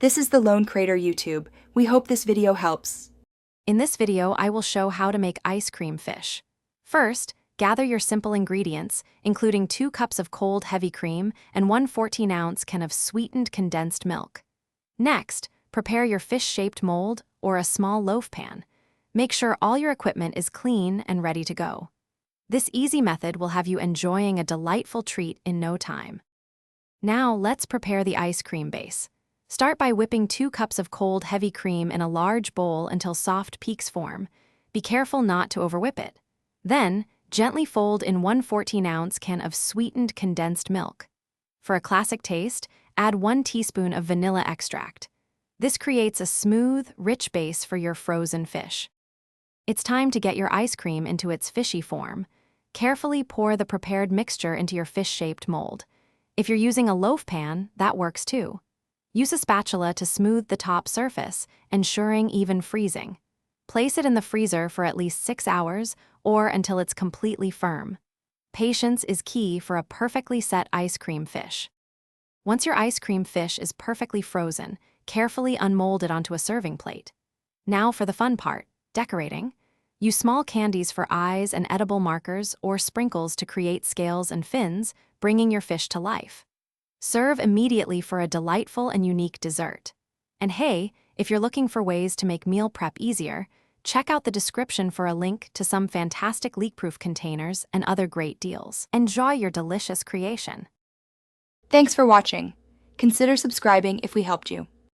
This is the Lone Crater YouTube. We hope this video helps. In this video, I will show how to make ice cream fish. First, gather your simple ingredients, including 2 cups of cold heavy cream and 1 14-ounce can of sweetened condensed milk. Next, prepare your fish-shaped mold or a small loaf pan. Make sure all your equipment is clean and ready to go. This easy method will have you enjoying a delightful treat in no time. Now, let's prepare the ice cream base. Start by whipping 2 cups of cold heavy cream in a large bowl until soft peaks form. Be careful not to overwhip it. Then, gently fold in 1 14-ounce can of sweetened condensed milk. For a classic taste, add 1 teaspoon of vanilla extract. This creates a smooth, rich base for your frozen fish. It's time to get your ice cream into its fishy form. Carefully pour the prepared mixture into your fish-shaped mold. If you're using a loaf pan, that works too. Use a spatula to smooth the top surface, ensuring even freezing. Place it in the freezer for at least 6 hours or until it's completely firm. Patience is key for a perfectly set ice cream fish. Once your ice cream fish is perfectly frozen, carefully unmold it onto a serving plate. Now for the fun part, decorating. Use small candies for eyes and edible markers or sprinkles to create scales and fins, bringing your fish to life. Serve immediately for a delightful and unique dessert. And hey, if you're looking for ways to make meal prep easier, check out the description for a link to some fantastic leak-proof containers and other great deals. Enjoy your delicious creation. Thanks for watching. Consider subscribing if we helped you.